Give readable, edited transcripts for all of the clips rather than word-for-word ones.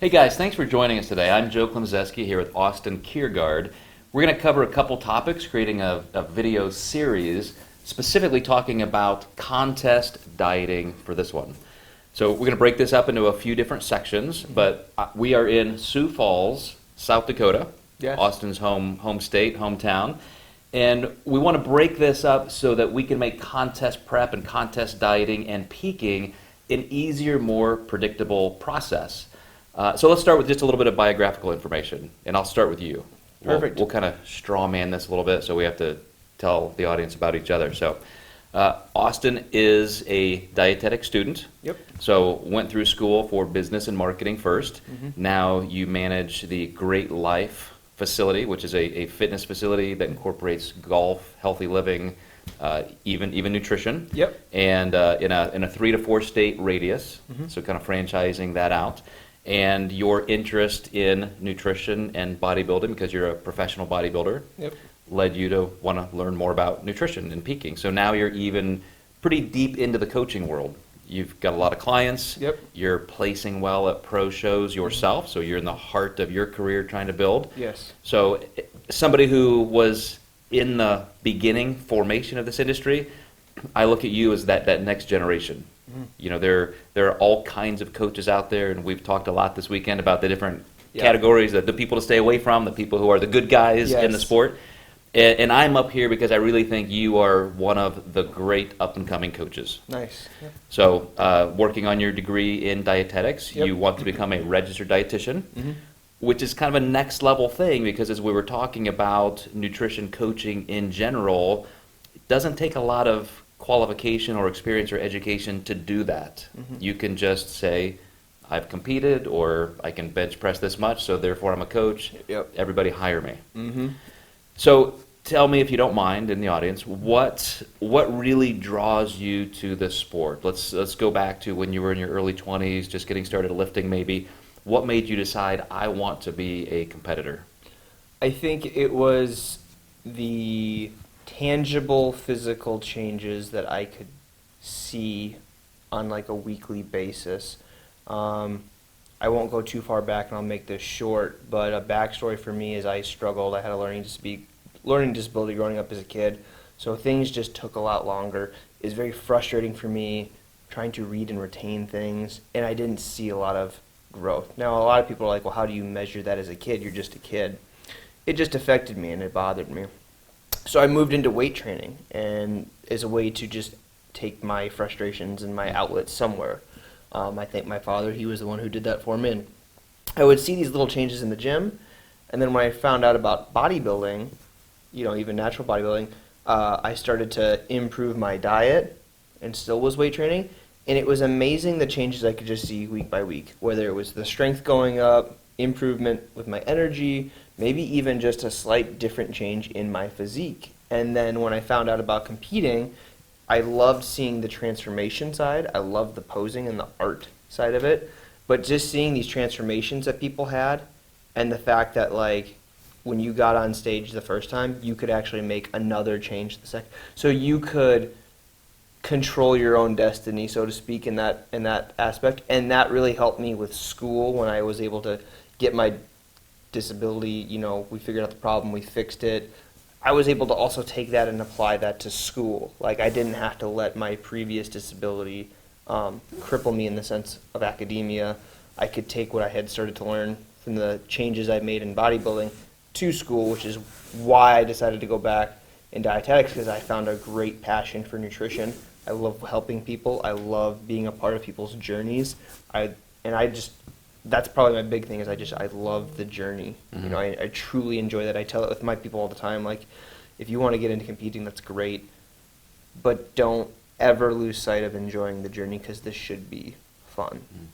Hey guys, thanks for joining us today. I'm Joe Klemczewski here with Austin Kjergaard. We're going to cover a couple topics, creating a video series specifically talking about contest dieting for this one. So we're going to break this up into a few different sections, but we are in Sioux Falls, South Dakota, Yes. Austin's home state, hometown. And we want to break this up so that we can make contest prep and contest dieting and peaking an easier, more predictable process. So let's start with just a little bit of biographical information, and I'll start with you. Perfect. We'll kind of straw man this a little bit, so we have to tell the audience about each other. So Austin is a dietetic student. Yep. So went through school for business and marketing first. Mm-hmm. Now you manage the GreatLIFE facility, which is a fitness facility that incorporates golf, healthy living, even nutrition. Yep. And in a 3 to 4 state radius, Mm-hmm. so kind of franchising that out. And your interest in nutrition and bodybuilding, because you're a professional bodybuilder, Yep. led you to want to learn more about nutrition and peaking. So now you're even pretty deep into the coaching world. You've got a lot of clients. Yep. You're placing well at pro shows yourself, so you're in the heart of your career trying to build. Yes. So somebody who was in the beginning formation of this industry, I look at you as that next generation. Mm-hmm. You know, there are all kinds of coaches out there, and we've talked a lot this weekend about the different Yeah. categories, the people to stay away from, the people who are the good guys in the Yes. sport. And I'm up here because I really think you are one of the great up-and-coming coaches. Nice. Yep. So working on your degree in dietetics, Yep. you want to become a registered dietitian, Mm-hmm. which is kind of a next level thing, because as we were talking about nutrition coaching in general, it doesn't take a lot of qualification or experience or education to do that. Mhm. You can just say, I've competed, or I can bench press this much, so therefore I'm a coach. Yep. Everybody hire me. Mm-hmm. So tell me, if you don't mind, in the audience, what really draws you to this sport? Let's go back to when you were in your early 20s, just getting started lifting maybe. What made you decide, I want to be a competitor? I think it was the tangible physical changes that I could see on like a weekly basis. I won't go too far back, and I'll make this short, but a backstory for me is I struggled. I had a learning disability growing up as a kid, so things just took a lot longer. It was very frustrating for me trying to read and retain things, and I didn't see a lot of growth. Now, a lot of people are like, well, how do you measure that as a kid? You're just a kid. It just affected me, and it bothered me. So I moved into weight training, and as a way to just take my frustrations and my outlets somewhere. I thank my father. He was the one who did that for me. And I would see these little changes in the gym, and then when I found out about bodybuilding, you know, even natural bodybuilding, I started to improve my diet and still was weight training. And it was amazing the changes I could just see week by week, whether it was the strength going up, improvement with my energy, maybe even just a slight different change in my physique. And then when I found out about competing, I loved seeing the transformation side. I loved the posing and the art side of it. But just seeing these transformations that people had, and the fact that, like, when you got on stage the first time, you could actually make another change the second. So you could control your own destiny, so to speak, in that aspect. And that really helped me with school when I was able to get my disability. You know, we figured out the problem, we fixed it. I was able to also take that and apply that to school. Like, I didn't have to let my previous disability cripple me in the sense of academia. I could take what I had started to learn from the changes I made in bodybuilding to school, which is why I decided to go back in dietetics, because I found a great passion for nutrition. I love helping people. I love being a part of people's journeys. That's probably my big thing, is I love the journey. Mm-hmm. You know, I truly enjoy that. I tell it with my people all the time, like, if you want to get into competing, that's great, but don't ever lose sight of enjoying the journey, because this should be fun. Mm-hmm.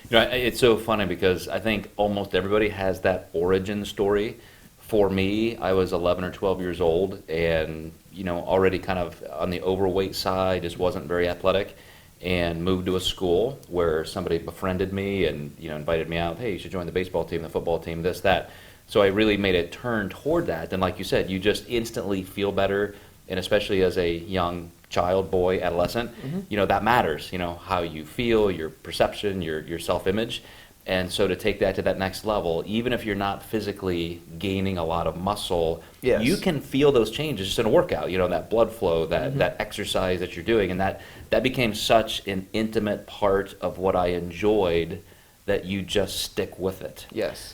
You know, it's so funny because I think almost everybody has that origin story. For me, I was 11 or 12 years old, and, you know, already kind of on the overweight side, just wasn't very athletic, and moved to a school where somebody befriended me and, you know, invited me out. Hey, you should join the baseball team, the football team, this, that. So I really made a turn toward that. And like you said, you just instantly feel better, and especially as a young child, boy, adolescent, Mm-hmm. you know, that matters. You know, how you feel, your perception, your self-image. And so to take that to that next level, even if you're not physically gaining a lot of muscle, Yes. you can feel those changes just in a workout, that blood flow, that exercise that you're doing. And that became such an intimate part of what I enjoyed that you just stick with it. Yes.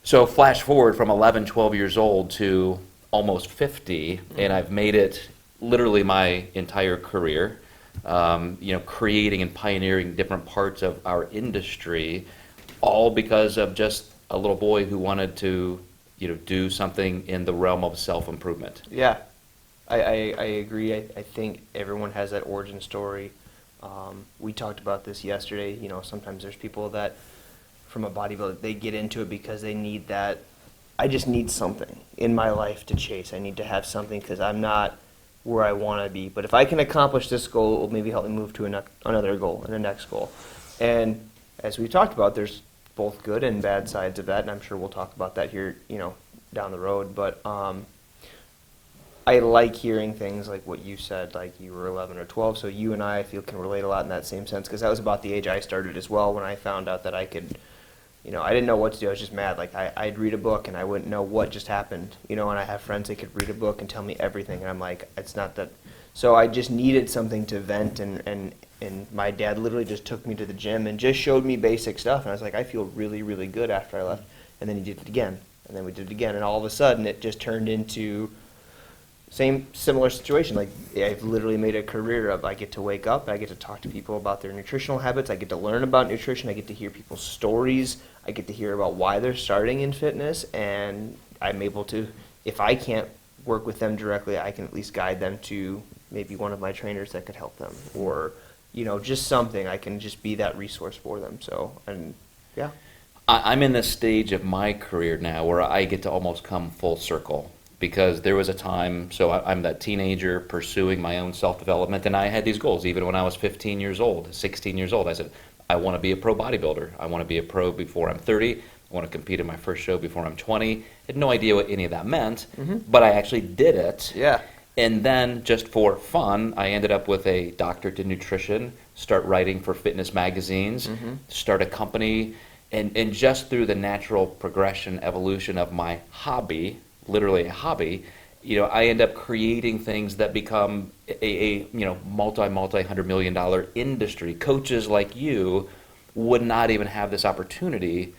So flash forward from 11, 12 years old to almost 50, and I've made it literally my entire career, creating and pioneering different parts of our industry, all because of just a little boy who wanted to, do something in the realm of self-improvement. Yeah, I agree. I think everyone has that origin story. We talked about this yesterday. Sometimes there's people that, from a bodybuilder, they get into it because they need that. I just need something in my life to chase. I need to have something because I'm not where I want to be. But if I can accomplish this goal, it will maybe help me move to another goal and the next goal. And as we talked about, there's both good and bad sides of that, and I'm sure we'll talk about that here, down the road. But I like hearing things like what you said, like you were 11 or 12, so you and I feel can relate a lot in that same sense, because that was about the age I started as well when I found out that I could, I didn't know what to do. I was just mad. Like, I'd read a book and I wouldn't know what just happened, and I have friends that could read a book and tell me everything, and I'm like, it's not that. So I just needed something to vent, and my dad literally just took me to the gym and just showed me basic stuff, and I was like, I feel really, really good after I left. And then he did it again, and then we did it again, and all of a sudden it just turned into similar situation. Like, I've literally made a career of, I get to wake up, I get to talk to people about their nutritional habits, I get to learn about nutrition, I get to hear people's stories, I get to hear about why they're starting in fitness, and I'm able to, if I can't work with them directly, I can at least guide them to maybe one of my trainers that could help them, or just something. I can just be that resource for them. So, and yeah. I'm in this stage of my career now where I get to almost come full circle, because there was a time, so I'm that teenager pursuing my own self-development, and I had these goals even when I was 15 years old, 16 years old. I said, I want to be a pro bodybuilder. I want to be a pro before I'm 30. I want to compete in my first show before I'm 20. I had no idea what any of that meant, but I actually did it. Yeah. And then, just for fun, I ended up with a doctorate in nutrition, start writing for fitness magazines, start a company, and just through the natural progression, evolution of my hobby, literally a hobby, I end up creating things that become a multi-$100 million industry. Coaches like you would not even have this opportunity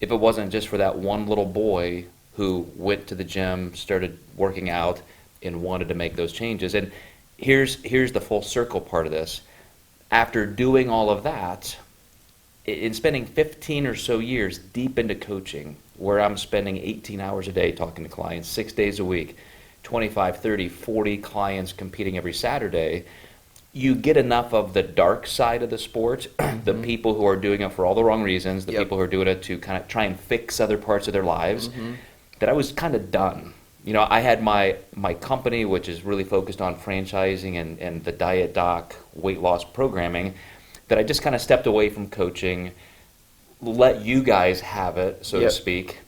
if it wasn't just for that one little boy who went to the gym, started working out, and wanted to make those changes. And here's the full circle part of this. After doing all of that, in spending 15 or so years deep into coaching, where I'm spending 18 hours a day talking to clients, 6 days a week, 25, 30, 40 clients competing every Saturday, you get enough of the dark side of the sport, the people who are doing it for all the wrong reasons, the people who are doing it to kind of try and fix other parts of their lives, that I was kind of done. I had my company, which is really focused on franchising and the diet doc weight loss programming, that I just kind of stepped away from coaching, let you guys have it, so to speak.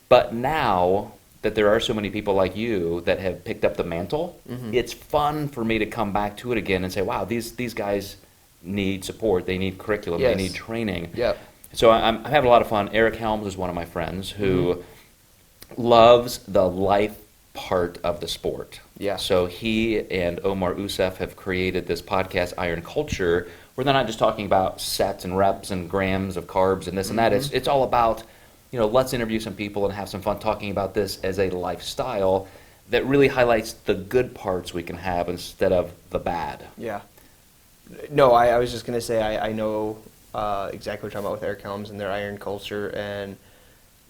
But now that there are so many people like you that have picked up the mantle, it's fun for me to come back to it again and say, wow, these guys need support, they need curriculum, they need training. So I'm having a lot of fun. Eric Helms is one of my friends who loves the life part of the sport. So he and Omar Usef have created this podcast, Iron Culture, where they're not just talking about sets and reps and grams of carbs and this and that. It's all about, let's interview some people and have some fun talking about this as a lifestyle that really highlights the good parts we can have instead of the bad. Yeah. No, I was just going to say I know exactly what you're talking about with Eric Helms and their Iron Culture, and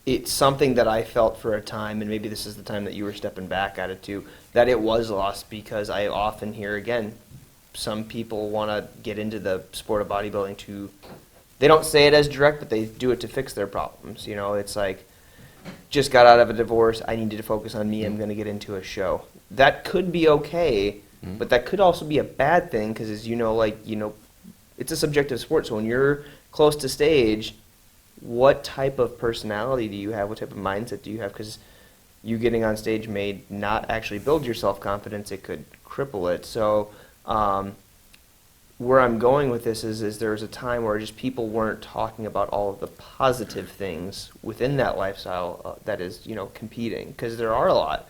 it's something that I felt for a time, and maybe this is the time that you were stepping back at it too, that it was lost, because I often hear, again, some people want to get into the sport of bodybuilding they don't say it as direct, but they do it to fix their problems. It's like, just got out of a divorce, I needed to focus on me, I'm going to get into a show. That could be okay, but that could also be a bad thing, because as it's a subjective sport, so when you're close to stage, what type of personality do you have? What type of mindset do you have? Because you getting on stage may not actually build your self-confidence. It could cripple it. So where I'm going with this is there was a time where just people weren't talking about all of the positive things within that lifestyle that is, competing, because there are a lot.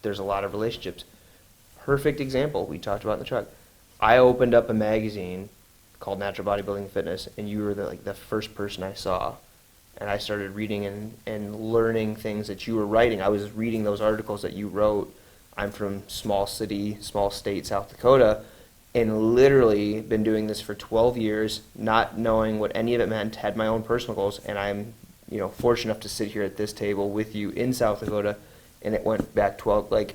There's a lot of relationships. Perfect example we talked about in the truck. I opened up a magazine called Natural Bodybuilding and Fitness, and you were the first person I saw. And I started reading and learning things that you were writing. I was reading those articles that you wrote. I'm from small state, South Dakota, and literally been doing this for 12 years, not knowing what any of it meant, had my own personal goals, and I'm, fortunate enough to sit here at this table with you in South Dakota, and it went back 12,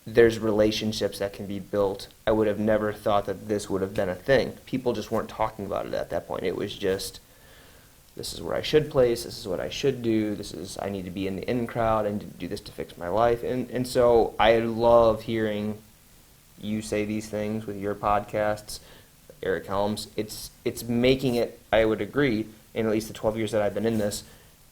there's relationships that can be built. I would have never thought that this would have been a thing. People just weren't talking about it at that point. It was just, this is where I should place, this is what I should do, I need to be in the in crowd, and to do this to fix my life. And so I love hearing you say these things with your podcasts, Eric Helms. It's making it, I would agree, in at least the 12 years that I've been in this,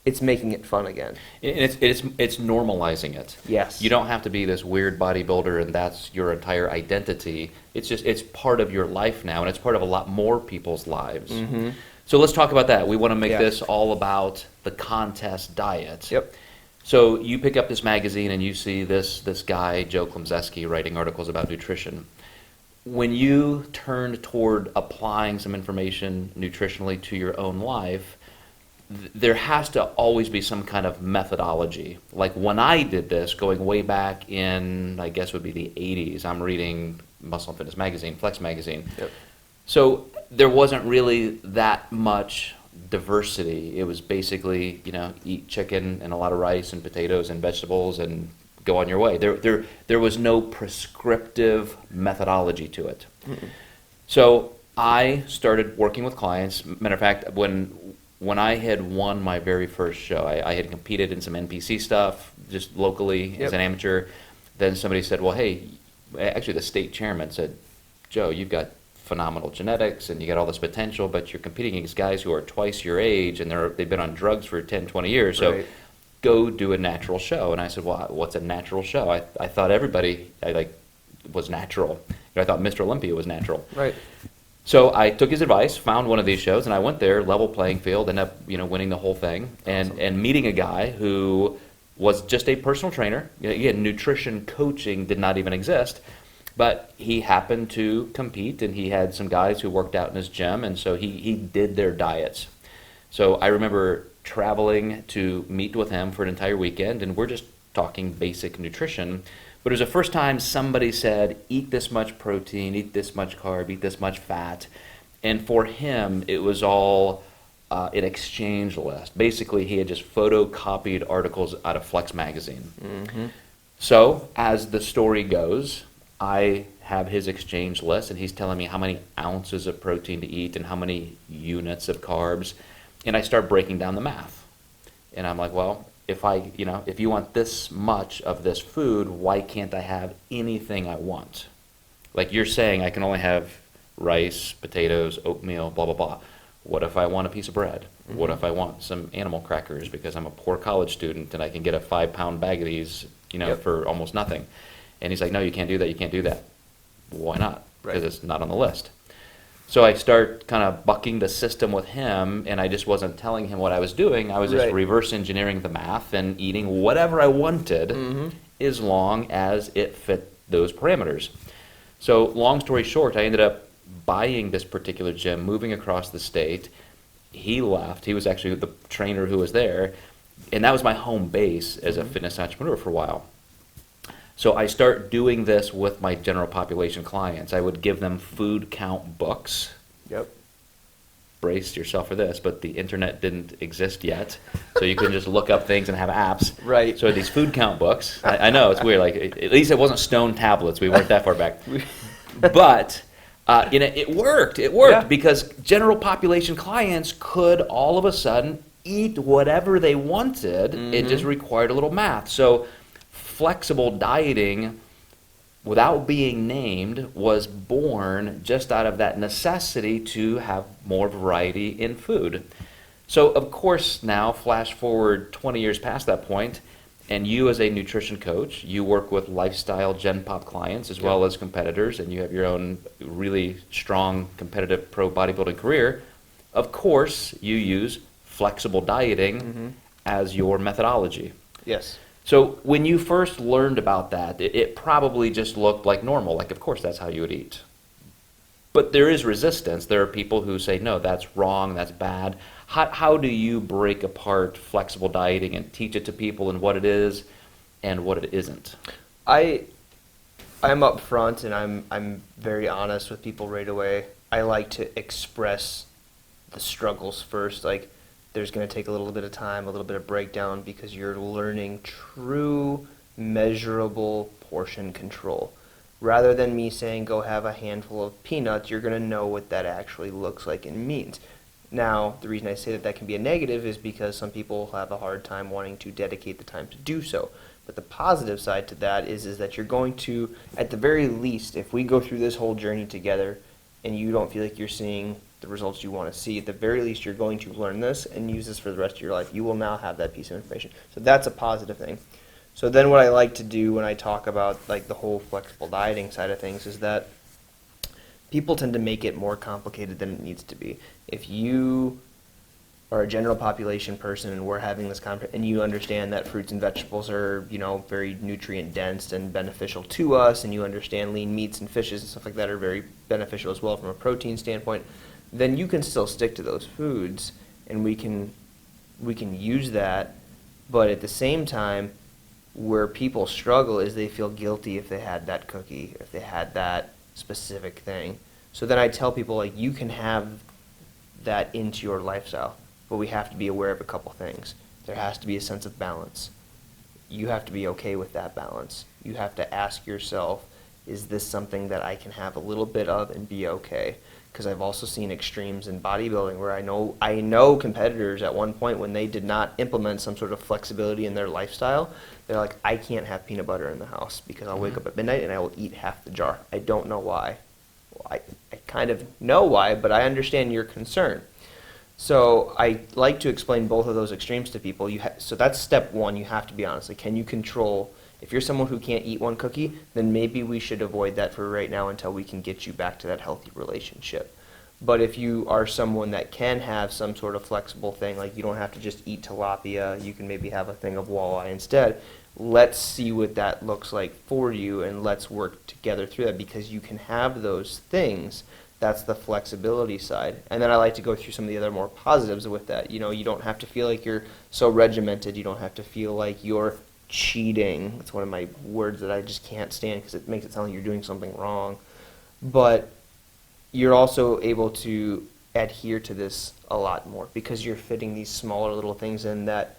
it's making it fun again. And it's normalizing it. Yes. You don't have to be this weird bodybuilder and that's your entire identity. It's part of your life now, and it's part of a lot more people's lives. Mm-hmm. So let's talk about that. We want to make Yeah. this all about the contest diet. Yep. So you pick up this magazine and you see this guy, Joe Klemczewski, writing articles about nutrition. When you turned toward applying some information nutritionally to your own life, there has to always be some kind of methodology. Like when I did this, going way back in, I guess would be the 80s, I'm reading Muscle and Fitness magazine, Flex magazine. Yep. So there wasn't really that much diversity. It was basically, eat chicken and a lot of rice and potatoes and vegetables and go on your way. There was no prescriptive methodology to it. Mm-mm. So I started working with clients. Matter of fact, when I had won my very first show, I had competed in some NPC stuff just locally as an amateur. Then somebody said, well, hey, actually the state chairman said, Joe, you've got phenomenal genetics and you got all this potential, but you're competing against guys who are twice your age and they've been on drugs for 10, 20 years. So go do a natural show. And I said, well, what's a natural show? I thought everybody was natural. I thought Mr. Olympia was natural. Right. So I took his advice, found one of these shows, and I went there, level playing field, ended up winning the whole thing, and meeting a guy who was just a personal trainer. Again, nutrition coaching did not even exist, but he happened to compete, and he had some guys who worked out in his gym, and so he did their diets. So I remember traveling to meet with him for an entire weekend, and we're just talking basic nutrition. But it was the first time somebody said, eat this much protein, eat this much carb, eat this much fat. And for him, it was all an exchange list. Basically, he had just photocopied articles out of Flex magazine. Mm-hmm. So as the story goes, I have his exchange list, and he's telling me how many ounces of protein to eat and how many units of carbs. And I start breaking down the math. And I'm like, well, if you want this much of this food, why can't I have anything I want? Like you're saying, I can only have rice, potatoes, oatmeal, blah, blah, blah. What if I want a piece of bread? Mm-hmm. What if I want some animal crackers because I'm a poor college student and I can get a 5-pound bag of these, for almost nothing? And he's like, no, you can't do that. You can't do that. Why not? Because it's not on the list. So I start kind of bucking the system with him, and I just wasn't telling him what I was doing. I was just reverse engineering the math and eating whatever I wanted as long as it fit those parameters. So long story short, I ended up buying this particular gym, moving across the state. He left. He was actually the trainer who was there, and that was my home base as a fitness entrepreneur for a while. So I start doing this with my general population clients. I would give them food count books. Yep. Brace yourself for this, but the internet didn't exist yet, so you couldn't just look up things and have apps. Right. So these food count books, I know, it's weird. At least it wasn't stone tablets. We weren't that far back. But it worked. It worked because general population clients could all of a sudden eat whatever they wanted. It just required a little math. So flexible dieting, without being named, was born just out of that necessity to have more variety in food. So of course now, flash forward 20 years past that point, And you as a nutrition coach, you work with lifestyle Gen Pop clients as well as competitors, and you have your own really strong competitive pro bodybuilding career. Of course, you use flexible dieting as your methodology. Yes. So when you first learned about that, it probably just looked like normal, like of course that's how you would eat. But there is resistance. There are people who say, no, that's wrong, that's bad. How do you break apart flexible dieting and teach it to people and what it is and what it isn't? I'm upfront and I'm very honest with people right away. I like to express the struggles first. Like, there's going to take a little bit of time, a little bit of breakdown, because you're learning true, measurable portion control. Rather than me saying, go have a handful of peanuts, you're going to know what that actually looks like and means. Now, the reason I say that that can be a negative is because some people have a hard time wanting to dedicate the time to do so. But the positive side to that is that you're going to, at the very least, if we go through this whole journey together and you don't feel like you're seeing the results you want to see, at the very least you're going to learn this and use this for the rest of your life. You will now have that piece of information. So that's a positive thing. So then what I like to do when I talk about like the whole flexible dieting side of things is that people tend to make it more complicated than it needs to be. If you are a general population person and we're having this conversation and you understand that fruits and vegetables are, you know, very nutrient dense and beneficial to us, and you understand lean meats and fishes and stuff like that are very beneficial as well from a protein standpoint, then you can still stick to those foods and we can use that. But at the same time, where people struggle is they feel guilty if they had that cookie, if they had that specific thing. So then I tell people, like, you can have that into your lifestyle, but we have to be aware of a couple things. There has to be a sense of balance. You have to be okay with that balance. You have to ask yourself, is this something that I can have a little bit of and be okay? Because I've also seen extremes in bodybuilding where I know competitors at one point, when they did not implement some sort of flexibility in their lifestyle, they're like, I can't have peanut butter in the house because I'll wake up at midnight and I will eat half the jar. I don't know why. Well, I kind of know why, but I understand your concern. So I like to explain both of those extremes to people. So that's step one. You have to be honest. Like, can you control? If you're someone who can't eat one cookie, then maybe we should avoid that for right now until we can get you back to that healthy relationship. But if you are someone that can have some sort of flexible thing, like you don't have to just eat tilapia, you can maybe have a thing of walleye instead, let's see what that looks like for you and let's work together through that, because you can have those things. That's the flexibility side. And then I like to go through some of the other more positives with that. You know, you don't have to feel like you're so regimented. You don't have to feel like you're cheating. That's one of my words that I just can't stand because it makes it sound like you're doing something wrong. But you're also able to adhere to this a lot more because you're fitting these smaller little things in that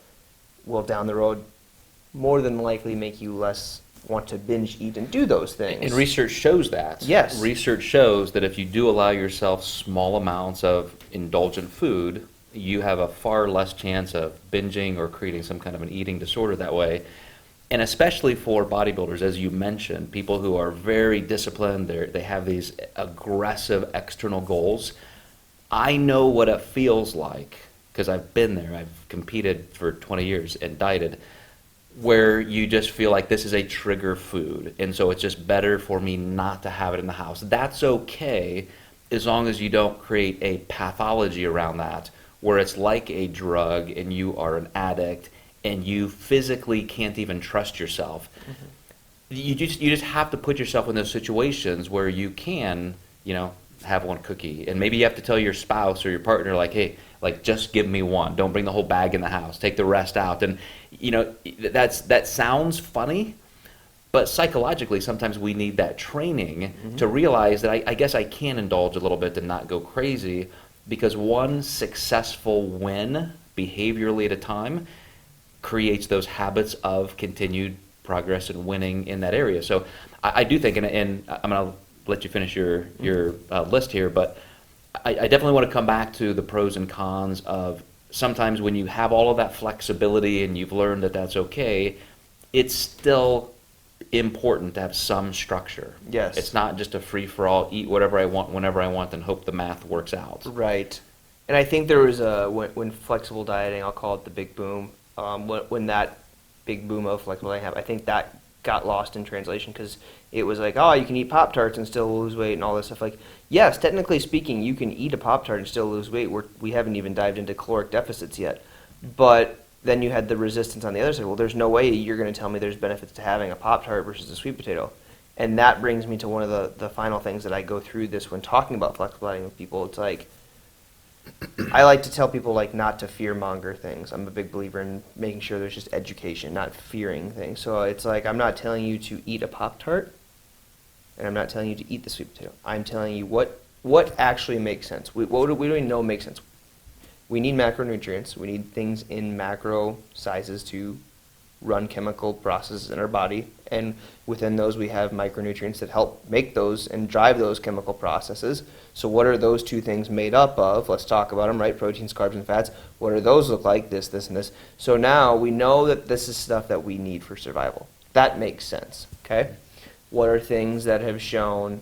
will down the road more than likely make you less want to binge eat and do those things. And research shows that. Yes. Research shows that if you do allow yourself small amounts of indulgent food, you have a far less chance of binging or creating some kind of an eating disorder that way. And especially for bodybuilders, as you mentioned, people who are very disciplined, they have these aggressive external goals. I know what it feels like because I've been there. I've competed for 20 years and dieted, where you just feel like this is a trigger food, and so it's just better for me not to have it in the house. That's okay as long as you don't create a pathology around that, where it's like a drug and you are an addict and you physically can't even trust yourself. Mm-hmm. You just have to put yourself in those situations where you can, have one cookie, and maybe you have to tell your spouse or your partner, like, hey, like, just give me one. Don't bring the whole bag in the house. Take the rest out. And that sounds funny, but psychologically sometimes we need that training to realize that I guess I can indulge a little bit and not go crazy, because one successful win behaviorally at a time creates those habits of continued progress and winning in that area. So I do think, and I'm going to let you finish your list here, but I definitely want to come back to the pros and cons of sometimes when you have all of that flexibility and you've learned that that's okay, it's still important to have some structure. Yes. It's not just a free-for-all, eat whatever I want, whenever I want, and hope the math works out. Right. And I think there was when flexible dieting, I'll call it the big boom, when that big boom of flexible dieting happened. I think that got lost in translation because it was like, oh, you can eat Pop-Tarts and still lose weight and all this stuff. Like, yes, technically speaking, you can eat a Pop-Tart and still lose weight. We haven't even dived into caloric deficits yet. But then you had the resistance on the other side. Well, there's no way you're going to tell me there's benefits to having a Pop-Tart versus a sweet potato. And that brings me to one of the final things that I go through this when talking about flexible dieting with people. It's like, I like to tell people like not to fear monger things. I'm a big believer in making sure there's just education, not fearing things. So it's like I'm not telling you to eat a Pop-Tart, and I'm not telling you to eat the sweet potato. I'm telling you what actually makes sense. What do we know makes sense? We need macronutrients. We need things in macro sizes to run chemical processes in our body. And within those, we have micronutrients that help make those and drive those chemical processes. So what are those two things made up of? Let's talk about them, right? Proteins, carbs, and fats. What do those look like? This, this, and this. So now we know that this is stuff that we need for survival. That makes sense, okay? What are things that have shown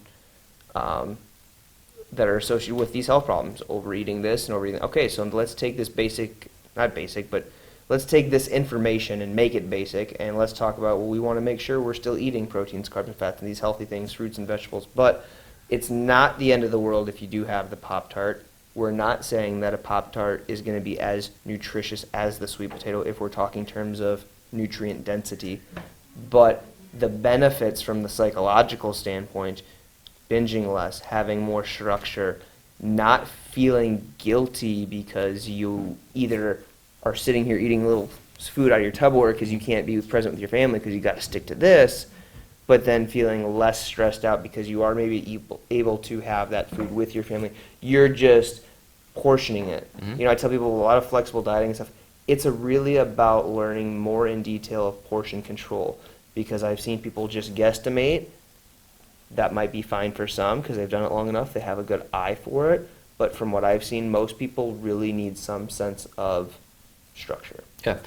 that are associated with these health problems? Overeating this and overeating. Okay, so let's take this not basic, but let's take this information and make it basic, and let's talk about, well, we want to make sure we're still eating proteins, carbs, and fats, and these healthy things, fruits and vegetables. But it's not the end of the world if you do have the Pop-Tart. We're not saying that a Pop-Tart is going to be as nutritious as the sweet potato if we're talking in terms of nutrient density. But the benefits from the psychological standpoint, binging less, having more structure, not feeling guilty because you either are sitting here eating a little food out of your Tupperware because you can't be present with your family because you got to stick to this, but then feeling less stressed out because you are maybe able to have that food with your family. You're just portioning it. Mm-hmm. You know, I tell people a lot of flexible dieting and stuff, it's really about learning more in detail of portion control, because I've seen people just guesstimate. That might be fine for some because they've done it long enough. They have a good eye for it. But from what I've seen, most people really need some sense of structure. Okay.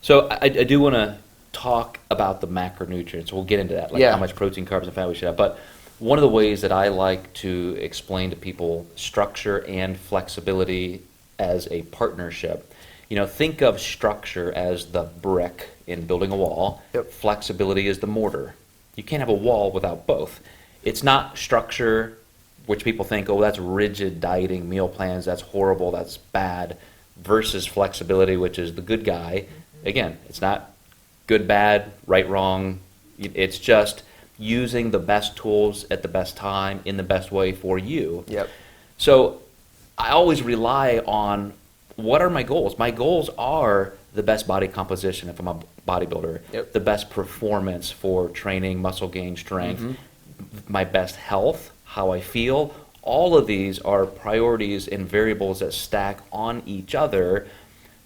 So I do want to talk about the macronutrients. We'll get into that, like how much protein, carbs, and fat we should have. But one of the ways that I like to explain to people structure and flexibility as a partnership, you know, think of structure as the brick in building a wall. Yep. Flexibility is the mortar. You can't have a wall without both. It's not structure, which people think, oh, that's rigid dieting, meal plans, that's horrible, that's bad, versus flexibility, which is the good guy. Again, it's not good, bad, right, wrong. It's just using the best tools at the best time in the best way for you. Yep. So I always rely on, what are my goals? My goals are the best body composition if I'm a bodybuilder, the best performance for training, muscle gain, strength, my best health, how I feel. All of these are priorities and variables that stack on each other.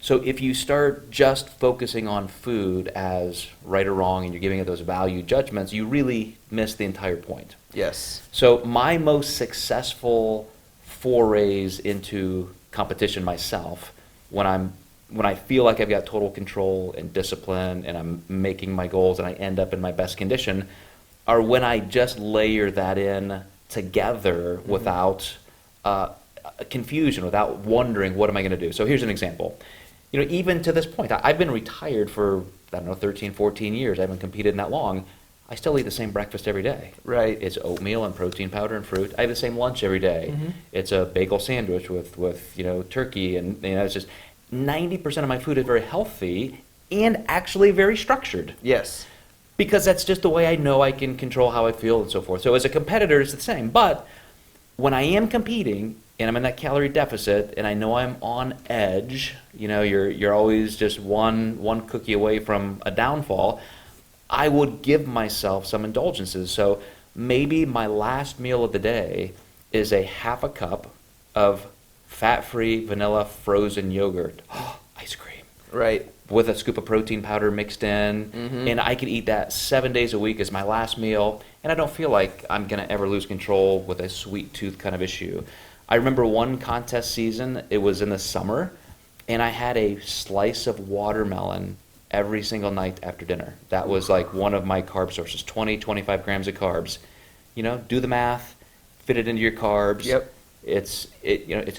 So if you start just focusing on food as right or wrong and you're giving it those value judgments, you really miss the entire point. Yes. So my most successful forays into competition myself, when I feel like I've got total control and discipline and I'm making my goals and I end up in my best condition, are when I just layer that in together without confusion, without wondering what am I going to do. So here's an example. You know, even to this point, I've been retired for, I don't know, 13, 14 years. I haven't competed in that long. I still eat the same breakfast every day. Right. It's oatmeal and protein powder and fruit. I have the same lunch every day. It's a bagel sandwich with you know, turkey, and you know, it's just 90% of my food is very healthy and actually very structured. Yes. Because that's just the way I know I can control how I feel and so forth. So as a competitor, it's the same. But when I am competing and I'm in that calorie deficit and I know I'm on edge, you know, you're always just one cookie away from a downfall, I would give myself some indulgences. So maybe my last meal of the day is a half a cup of fat-free vanilla frozen yogurt. Ice cream. Right. With a scoop of protein powder mixed in. And I could eat that 7 days a week as my last meal, and I don't feel like I'm going to ever lose control with a sweet tooth kind of issue. I remember one contest season, it was in the summer, and I had a slice of watermelon every single night after dinner. That was like one of my carb sources, 20, 25 grams of carbs. You know, do the math, fit it into your carbs. Yep. It's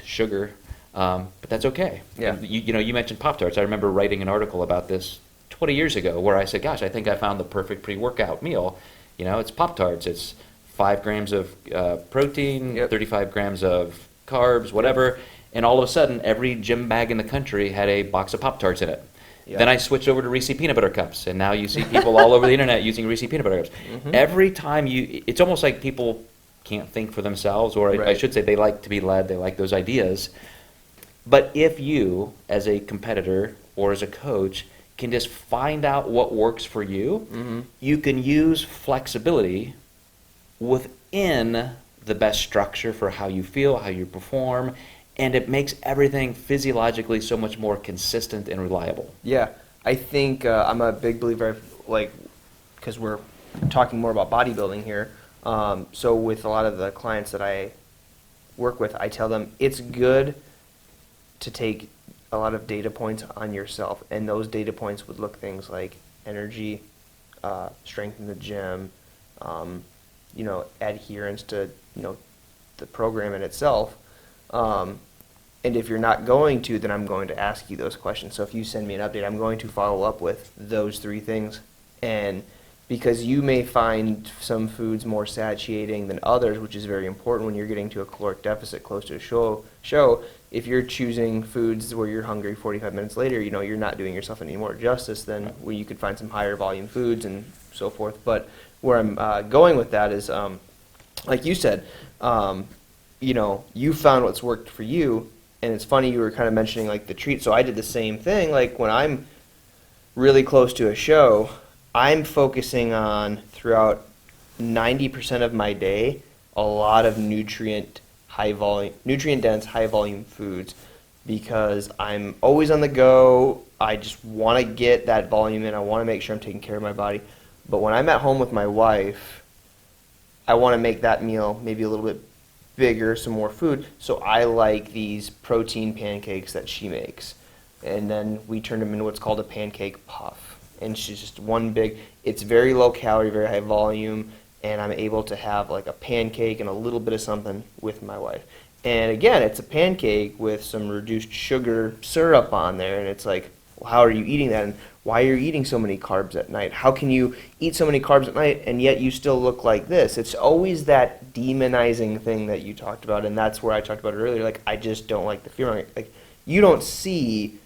sugar, but that's okay. Yeah. You know, you mentioned Pop-Tarts. I remember writing an article about this 20 years ago where I said, gosh, I think I found the perfect pre-workout meal. You know, it's Pop-Tarts. It's 5 grams of protein, 35 grams of carbs, whatever. And all of a sudden, every gym bag in the country had a box of Pop-Tarts in it. Then I switched over to Reese peanut butter cups, and now you see people all over the internet using Reese peanut butter cups. Every time it's almost like people can't think for themselves, or I should say they like to be led, they like those ideas. But if you, as a competitor or as a coach, can just find out what works for you, you can use flexibility within the best structure for how you feel, how you perform, and it makes everything physiologically so much more consistent and reliable. Yeah, I think I'm a big believer, like, because we're talking more about bodybuilding here. So with a lot of the clients that I work with, I tell them it's good to take a lot of data points on yourself, and those data points would look things like energy, strength in the gym, you know, adherence to, you know, the program in itself. And if you're not going to, then I'm going to ask you those questions. So if you send me an update, I'm going to follow up with those 3 things. And because you may find some foods more satiating than others, which is very important when you're getting to a caloric deficit close to a show. If you're choosing foods where you're hungry 45 minutes later, you know, you're not doing yourself any more justice than where you could find some higher volume foods and so forth. But where I'm going with that is, like you said, you know, you found what's worked for you. And it's funny, you were kind of mentioning like the treat. So I did the same thing. Like when I'm really close to a show, I'm focusing on throughout 90% of my day a lot of nutrient dense, high volume foods, because I'm always on the go. I just want to get that volume in. I want to make sure I'm taking care of my body. But when I'm at home with my wife, I want to make that meal maybe a little bit bigger, some more food. So I like these protein pancakes that she makes. And then we turn them into what's called a pancake puff. And she's just one big, it's very low calorie, very high volume, and I'm able to have like a pancake and a little bit of something with my wife. And again, it's a pancake with some reduced sugar syrup on there, and it's like, well, how are you eating that? And why are you eating so many carbs at night? How can you eat so many carbs at night and yet you still look like this? It's always that demonizing thing that you talked about, and that's where I talked about it earlier. Like, I just don't like the fear. Like, you don't see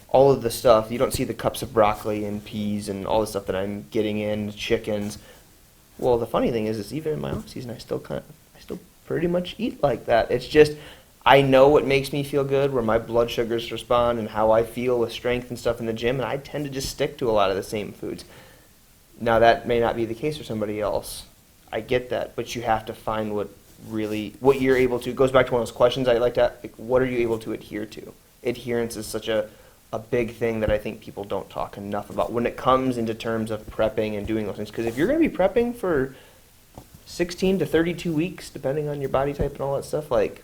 all of the stuff. You don't see the cups of broccoli and peas and all the stuff that I'm getting in, chickens. Well, the funny thing is even in my off season, I still pretty much eat like that. It's just, I know what makes me feel good, where my blood sugars respond, and how I feel with strength and stuff in the gym, and I tend to just stick to a lot of the same foods. Now, that may not be the case for somebody else. I get that, but you have to find what you're able to. It goes back to one of those questions I like to ask, like, what are you able to adhere to? Adherence is such a big thing that I think people don't talk enough about when it comes into terms of prepping and doing those things. Because if you're going to be prepping for 16 to 32 weeks, depending on your body type and all that stuff, like,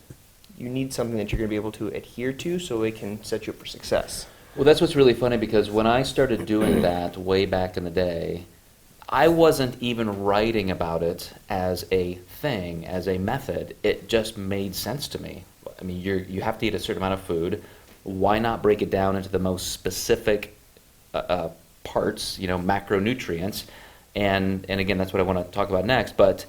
you need something that you're going to be able to adhere to so it can set you up for success. Well, that's what's really funny, because when I started doing that way back in the day, I wasn't even writing about it as a thing, as a method. It just made sense to me. I mean, you have to eat a certain amount of food. Why not break it down into the most specific parts, you know, macronutrients? And again, that's what I want to talk about next. But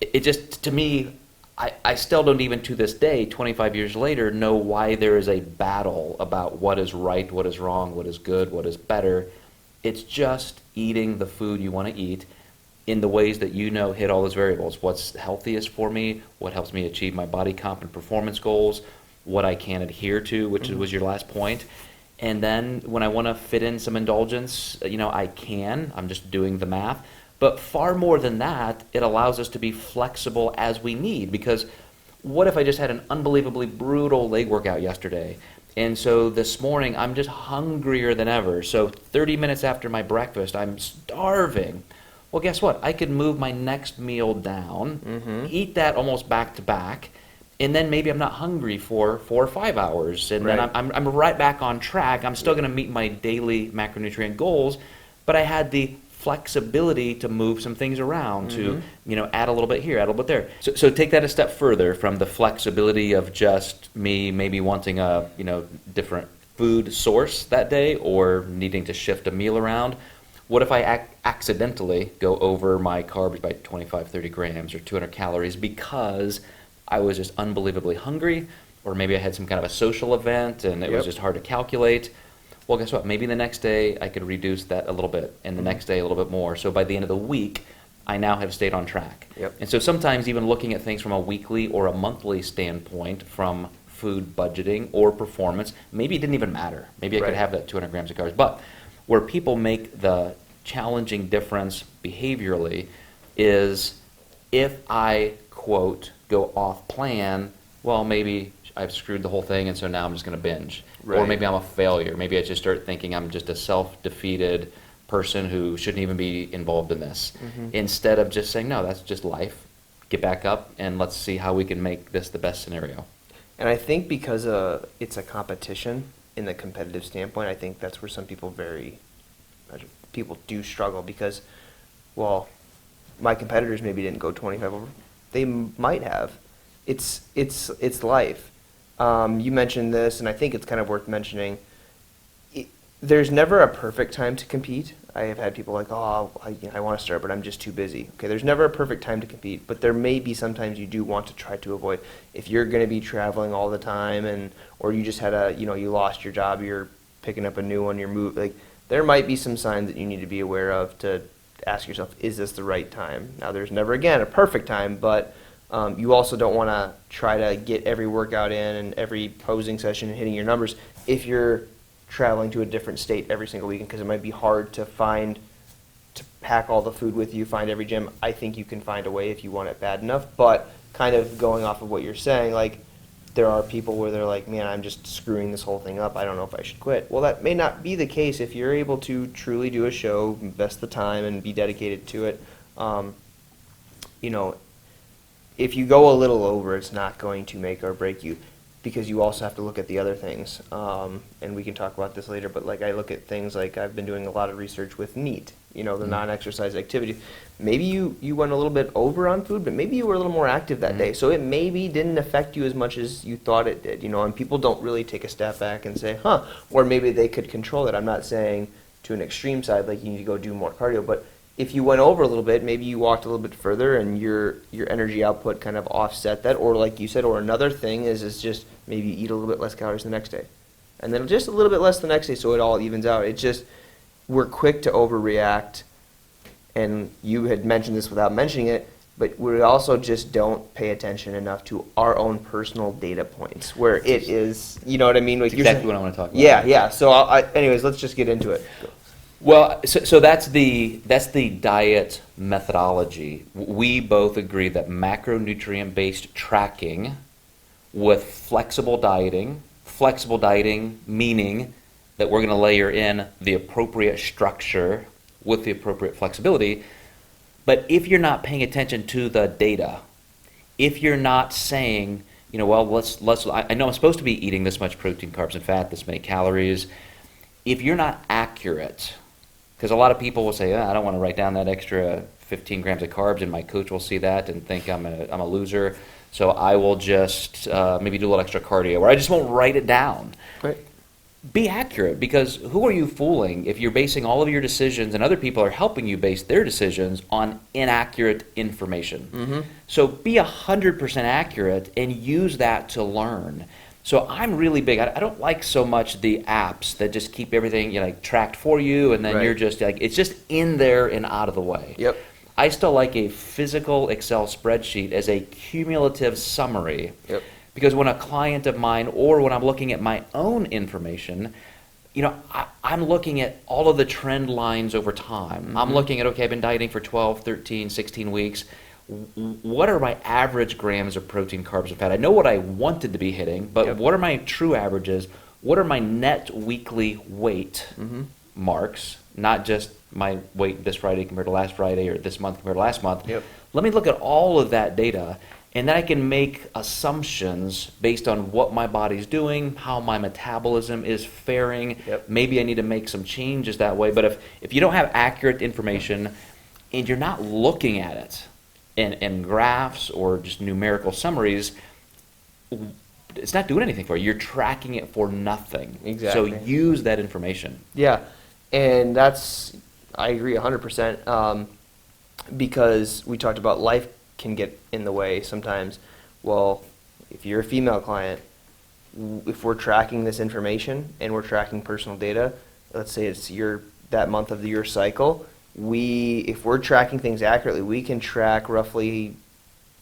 it just, to me, I still don't even to this day, 25 years later, know why there is a battle about what is right, what is wrong, what is good, what is better. It's just eating the food you want to eat in the ways that you know hit all those variables. What's healthiest for me, what helps me achieve my body comp and performance goals, what I can adhere to, which was your last point. And then when I want to fit in some indulgence, you know, I can. I'm just doing the math. But far more than that, it allows us to be flexible as we need. Because what if I just had an unbelievably brutal leg workout yesterday? And so this morning, I'm just hungrier than ever. So 30 minutes after my breakfast, I'm starving. Well, guess what? I could move my next meal down, eat that almost back to back, and then maybe I'm not hungry for 4 or 5 hours. And then I'm right back on track. I'm still going to meet my daily macronutrient goals, but I had the flexibility to move some things around, to, you know, add a little bit here, add a little bit there. So take that a step further from the flexibility of just me maybe wanting a, you know, different food source that day or needing to shift a meal around. What if I accidentally go over my carbs by 25, 30 grams or 200 calories because I was just unbelievably hungry, or maybe I had some kind of a social event and it was just hard to calculate? Well, guess what? Maybe the next day I could reduce that a little bit, and the next day a little bit more. So by the end of the week, I now have stayed on track. And so sometimes even looking at things from a weekly or a monthly standpoint from food budgeting or performance, maybe it didn't even matter. Maybe I could have that 200 grams of carbs. But where people make the challenging difference behaviorally is if I, quote, go off plan, well, maybe I've screwed the whole thing and so now I'm just going to binge. Or maybe I'm a failure. Maybe I just start thinking I'm just a self-defeated person who shouldn't even be involved in this. Instead of just saying, no, that's just life. Get back up and let's see how we can make this the best scenario. And I think because it's a competition in the competitive standpoint, I think that's where some people do struggle because, well, my competitors maybe didn't go 25 over. They might have. It's life. You mentioned this, and I think it's kind of worth mentioning. There's never a perfect time to compete. I have had people like, oh, I want to start, but I'm just too busy. Okay, there's never a perfect time to compete, but there may be sometimes you do want to try to avoid. If you're going to be traveling all the time, or you just had you lost your job, you're picking up a new one, there might be some signs that you need to be aware of to ask yourself, is this the right time? Now, there's never, again, a perfect time, but you also don't want to try to get every workout in and every posing session and hitting your numbers if you're traveling to a different state every single weekend, because it might be hard to pack all the food with you, find every gym. I think you can find a way if you want it bad enough, but kind of going off of what you're saying, like there are people where they're like, man, I'm just screwing this whole thing up. I don't know if I should quit. Well, that may not be the case if you're able to truly do a show, invest the time, and be dedicated to it. If you go a little over, it's not going to make or break you, because you also have to look at the other things. And we can talk about this later, but like I look at things like I've been doing a lot of research with NEAT, the non-exercise activity. Maybe you went a little bit over on food, but maybe you were a little more active that day. So it maybe didn't affect you as much as you thought it did, and people don't really take a step back and say, or maybe they could control it. I'm not saying to an extreme side, like you need to go do more cardio, but if you went over a little bit, maybe you walked a little bit further and your energy output kind of offset that, or like you said, or another thing is just maybe you eat a little bit less calories the next day. And then just a little bit less the next day, so it all evens out. It's just, we're quick to overreact, and you had mentioned this without mentioning it, but we also just don't pay attention enough to our own personal data points, where it is, you know what I mean? Like exactly what I want to talk about. Yeah. So anyways, let's just get into it. Well, so that's the diet methodology. We both agree that macronutrient-based tracking with flexible dieting meaning that we're going to layer in the appropriate structure with the appropriate flexibility. But if you're not paying attention to the data, if you're not saying, well, I know I'm supposed to be eating this much protein, carbs, and fat, this many calories. If you're not accurate, because a lot of people will say, I don't want to write down that extra 15 grams of carbs, and my coach will see that and think I'm a loser, so I will just maybe do a little extra cardio, or I just won't write it down. Right. Be accurate, because who are you fooling if you're basing all of your decisions, and other people are helping you base their decisions on inaccurate information? So be 100% accurate and use that to learn. So I'm really big. I don't like so much the apps that just keep everything tracked for you, and then you're just it's just in there and out of the way. Yep. I still like a physical Excel spreadsheet as a cumulative summary. Yep. Because when a client of mine, or when I'm looking at my own information, I'm looking at all of the trend lines over time. I'm looking at, okay, I've been dieting for 12, 13, 16 weeks. What are my average grams of protein, carbs, and fat? I know what I wanted to be hitting, but what are my true averages? What are my net weekly weight marks? Not just my weight this Friday compared to last Friday, or this month compared to last month. Let me look at all of that data, and then I can make assumptions based on what my body's doing, how my metabolism is faring. Maybe I need to make some changes that way. But if you don't have accurate information and you're not looking at it in graphs or just numerical summaries, it's not doing anything for you. You're tracking it for nothing. Exactly. So use that information. Yeah, and I agree 100%, because we talked about life can get in the way sometimes. Well, if you're a female client, if we're tracking this information and we're tracking personal data, let's say it's that month of your cycle, if we're tracking things accurately, we can track roughly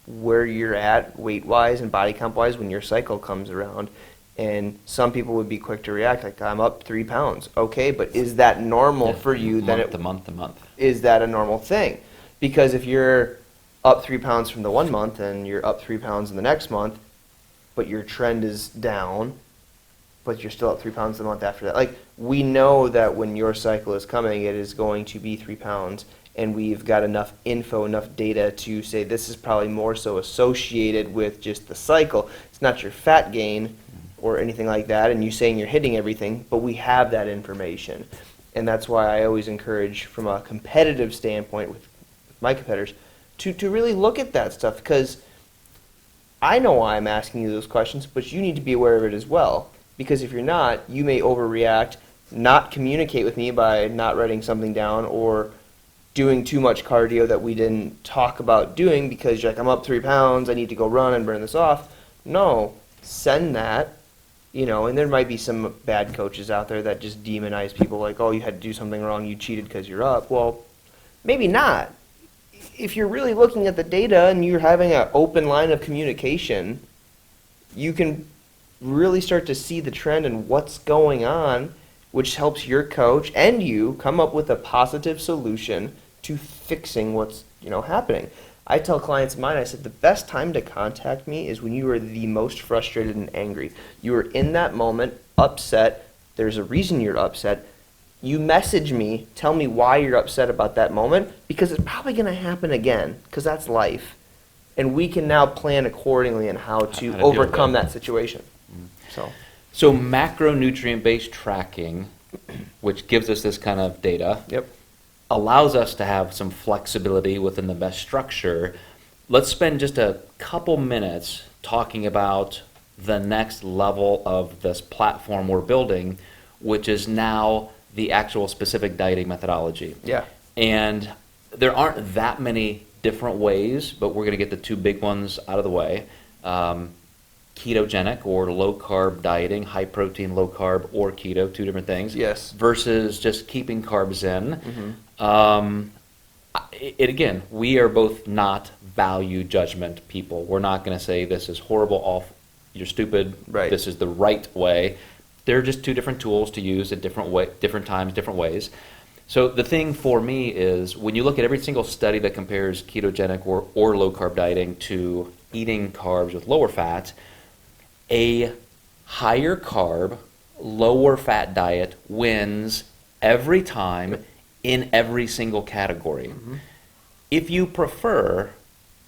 where you're at weight-wise and body comp-wise when your cycle comes around. And some people would be quick to react, like, I'm up 3 pounds. Okay, but is that normal for you? Month to month. Is that a normal thing? Because if you're up 3 pounds from the 1 month and you're up 3 pounds in the next month, but your trend is down, but you're still up 3 pounds the month after that. Like, we know that when your cycle is coming, it is going to be 3 pounds, and we've got enough info, enough data to say this is probably more so associated with just the cycle. It's not your fat gain or anything like that, and you saying you're hitting everything, but we have that information. And that's why I always encourage, from a competitive standpoint with my competitors, to really look at that stuff, because I know why I'm asking you those questions, but you need to be aware of it as well. Because if you're not, you may overreact, not communicate with me by not writing something down, or doing too much cardio that we didn't talk about doing because you're like, I'm up 3 pounds, I need to go run and burn this off. No, send that, and there might be some bad coaches out there that just demonize people like, oh, you had to do something wrong, you cheated because you're up. Well, maybe not. If you're really looking at the data and you're having an open line of communication, you can really start to see the trend and what's going on, which helps your coach and you come up with a positive solution to fixing what's happening. I tell clients of mine, I said, the best time to contact me is when you are the most frustrated and angry. You are in that moment, upset. There's a reason you're upset. You message me, tell me why you're upset about that moment, because it's probably going to happen again, because that's life. And we can now plan accordingly on how to overcome that situation. So macronutrient-based tracking, which gives us this kind of data, allows us to have some flexibility within the best structure. Let's spend just a couple minutes talking about the next level of this platform we're building, which is now the actual specific dieting methodology. Yeah. And there aren't that many different ways, but we're going to get the 2 big ones out of the way. Ketogenic or low-carb dieting, high-protein, low-carb, or keto, 2 different things. Yes. Versus just keeping carbs in. Mm-hmm. Again, we are both not value judgment people. We're not going to say this is horrible, you're stupid, right. This is the right way. They're just 2 different tools to use at different times, different ways. So the thing for me is when you look at every single study that compares ketogenic or low-carb dieting to eating carbs with lower fat, a higher carb, lower fat diet wins every time in every single category. Mm-hmm. If you prefer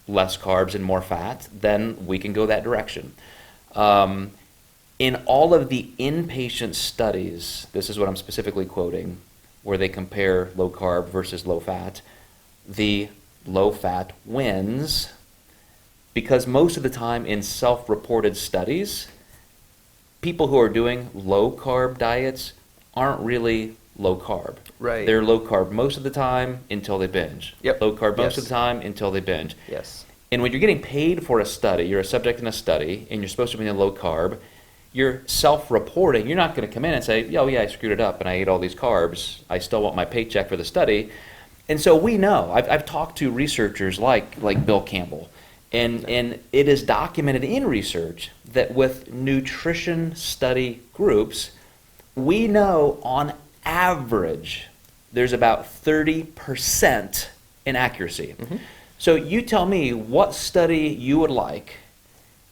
less carbs and more fat, then we can go that direction. In all of the inpatient studies, this is what I'm specifically quoting, where they compare low carb versus low fat, the low fat wins because most of the time in self-reported studies, people who are doing low carb diets aren't really low carb. Right. They're low carb most of the time until they binge. Yep. Low carb most of the time until they binge. Yes. And when you're getting paid for a study, you're a subject in a study, and you're supposed to be in low carb, you're self-reporting. You're not going to come in and say, oh yeah, I screwed it up and I ate all these carbs. I still want my paycheck for the study. And so we know. I've talked to researchers like Bill Campbell, and it is documented in research that with nutrition study groups, we know on average there's about 30% inaccuracy. Mm-hmm. So you tell me what study you would like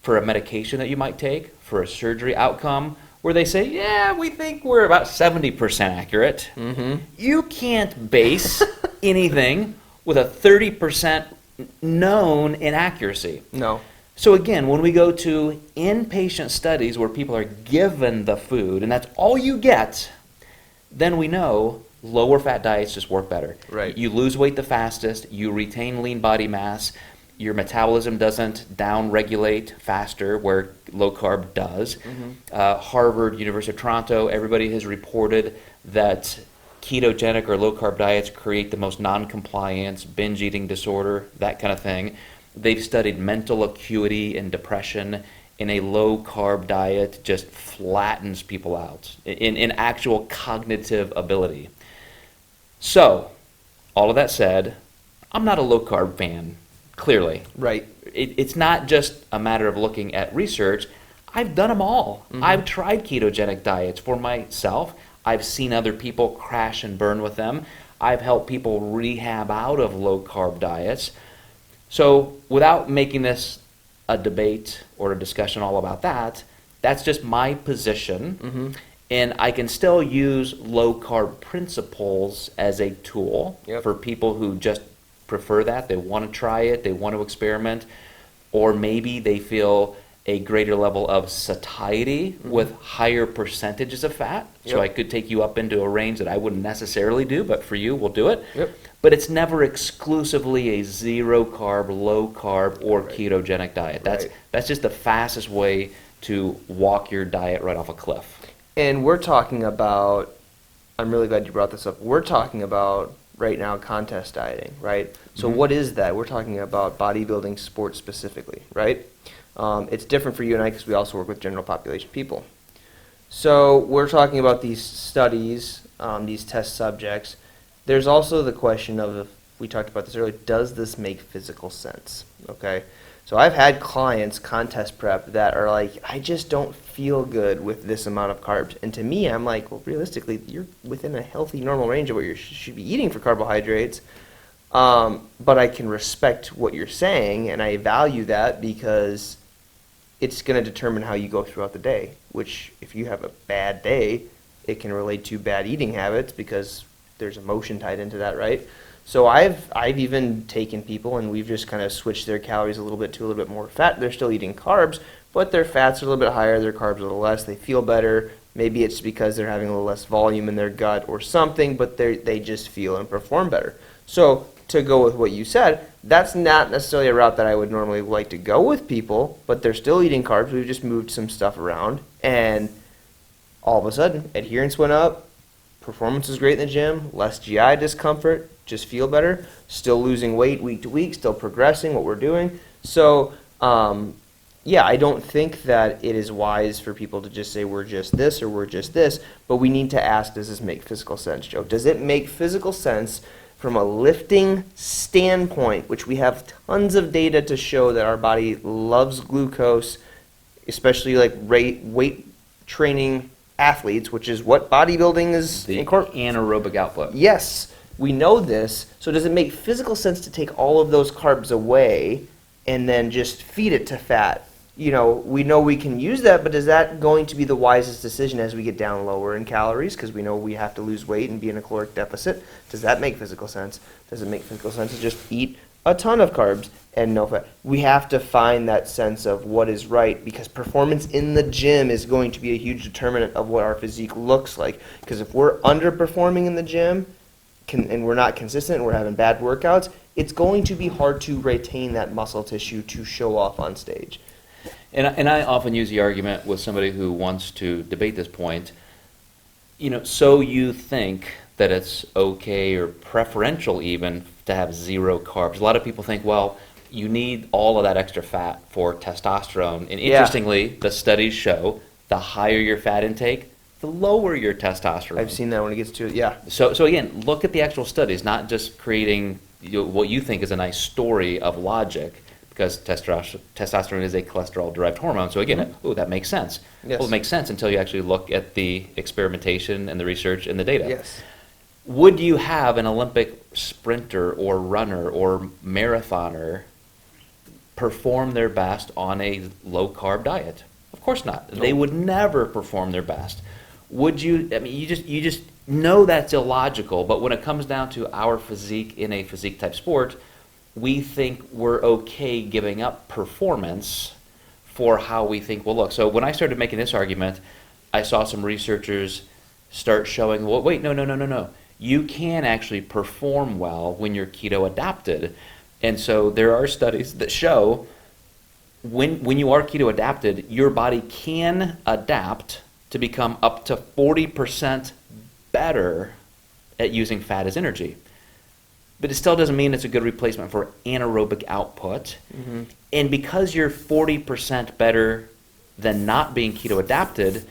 for a medication that you might take, for a surgery outcome, where they say, yeah, we think we're about 70% accurate. Mm-hmm. You can't base anything with a 30% known inaccuracy. No. So again, when we go to inpatient studies where people are given the food, and that's all you get, then we know lower fat diets just work better. Right. You lose weight the fastest, you retain lean body mass, your metabolism doesn't down-regulate faster where low-carb does. Harvard, University of Toronto, everybody has reported that ketogenic or low-carb diets create the most non-compliance, binge eating disorder, that kind of thing. They've studied mental acuity and depression, and a low-carb diet just flattens people out in actual cognitive ability. So, all of that said, I'm not a low-carb fan, clearly. Right. It's not just a matter of looking at research. I've done them all. I've tried ketogenic diets for myself. I've seen other people crash and burn with them. I've helped people rehab out of low-carb diets. So without making this a debate or a discussion all about that, that's just my position. And I can still use low-carb principles as a tool for people who just prefer that. They want to try it. They want to experiment. Or maybe they feel a greater level of satiety with higher percentages of fat. So I could take you up into a range that I wouldn't necessarily do, but for you, we'll do it. But it's never exclusively a zero-carb, low-carb, or ketogenic diet. That's just the fastest way to walk your diet right off a cliff. And we're talking about, I'm really glad you brought this up, we're talking about right now contest dieting, right? So what is that? We're talking about bodybuilding sports specifically, right? It's different for you and I because we also work with general population people. So we're talking about these studies, these test subjects. There's also the question of, we talked about this earlier, does this make physical sense? Okay, so I've had clients contest prep that are like, I just don't feel good with this amount of carbs. And to me, I'm like, well, realistically, you're within a healthy, normal range of what you should be eating for carbohydrates. But I can respect what you're saying, and I value that because it's going to determine how you go throughout the day, which if you have a bad day, it can relate to bad eating habits because there's emotion tied into that, right? So I've even taken people and we've just kind of switched their calories a little bit to a little bit more fat. They're still eating carbs, but their fats are a little bit higher, their carbs a little less. They feel better. Maybe it's because they're having a little less volume in their gut or something, but they just feel and perform better. So to go with what you said, that's not necessarily a route that I would normally like to go with people, but they're still eating carbs. We've just moved some stuff around, and all of a sudden, adherence went up, performance is great in the gym, less GI discomfort, just feel better, still losing weight week to week, still progressing what we're doing. So, yeah, I don't think that it is wise for people to just say we're just this or we're just this, but we need to ask, does this make physical sense, Joe? Does it make physical sense from a lifting standpoint, which we have tons of data to show that our body loves glucose, especially like weight training athletes, which is what bodybuilding is. The anaerobic output. Yes, we know this. So does it make physical sense to take all of those carbs away and then just feed it to fat? You know we can use that, but is that going to be the wisest decision as we get down lower in calories? Because we know we have to lose weight and be in a caloric deficit. Does that make physical sense? Does it make physical sense to just eat a ton of carbs and no fat? We have to find that sense of what is right, because performance in the gym is going to be a huge determinant of what our physique looks like. Because if we're underperforming in the gym and we're not consistent and we're having bad workouts, it's going to be hard to retain that muscle tissue to show off on stage. And I often use the argument with somebody who wants to debate this point, so you think that it's okay or preferential even to have zero carbs. A lot of people think, well, you need all of that extra fat for testosterone. And interestingly, the studies show the higher your fat intake, the lower your testosterone. I've seen that when it gets to it, yeah. So again, look at the actual studies, not just creating what you think is a nice story of logic, because testosterone is a cholesterol-derived hormone. So again, that makes sense. Yes. Well, it makes sense until you actually look at the experimentation and the research and the data. Yes. Would you have an Olympic sprinter or runner or marathoner perform their best on a low-carb diet? Of course not. Nope. They would never perform their best. Would you? I mean, you just know that's illogical. But when it comes down to our physique in a physique-type sport, we think we're okay giving up performance for how we think we'll look. So when I started making this argument, I saw some researchers start showing, well, wait, no. You can actually perform well when you're keto adapted. And so there are studies that show when you are keto adapted, your body can adapt to become up to 40% better at using fat as energy. But it still doesn't mean it's a good replacement for anaerobic output. Mm-hmm. And because you're 40% better than not being keto adapted,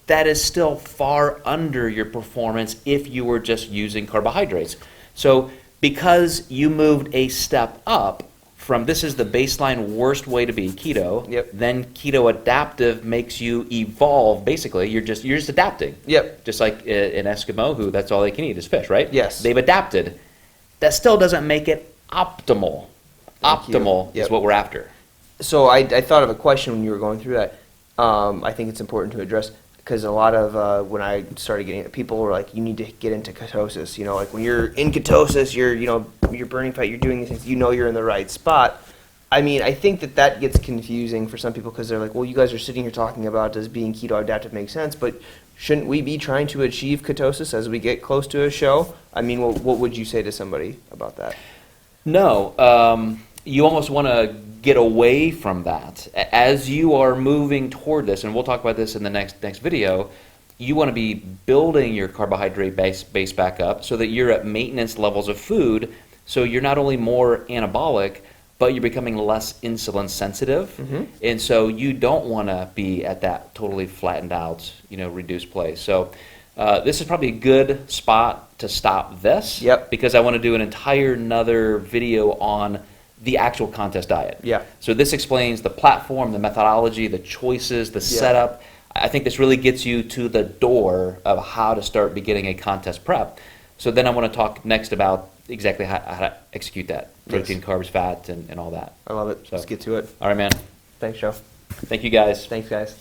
that is still far under your performance if you were just using carbohydrates. So because you moved a step up from this is the baseline worst way to be keto, Yep. then keto adaptive makes you evolve. Basically, you're just adapting. Yep. Just like an Eskimo who that's all they can eat is fish, right? Yes. They've adapted. That still doesn't make it optimal. Thank you. Optimal Yep. is what we're after. So I thought of a question when you were going through that. I think it's important to address because a lot of when I started getting it, people were like, "You need to get into ketosis." You know, like when you're in ketosis, you're burning fat, you're doing these things. You know, you're in the right spot. I mean, I think that gets confusing for some people because they're like, "Well, you guys are sitting here talking about does being keto adaptive make sense?" But shouldn't we be trying to achieve ketosis as we get close to a show? I mean, what would you say to somebody about that? No, you almost want to get away from that. As you are moving toward this, and we'll talk about this in the next video, you want to be building your carbohydrate base back up so that you're at maintenance levels of food, so you're not only more anabolic, but you're becoming less insulin sensitive. Mm-hmm. And so you don't want to be at that totally flattened out, reduced place. So this is probably a good spot to stop this. Yep. Because I want to do an entire another video on the actual contest diet. Yeah. So this explains the platform, the methodology, the choices, the setup. I think this really gets you to the door of how to start beginning a contest prep. So then I want to talk next about exactly how to execute that. Protein, Yes. carbs, fat, and all that. I love it. So- Let's get to it. All right, man. Thanks, Joe. Thank you, guys. Thanks, guys.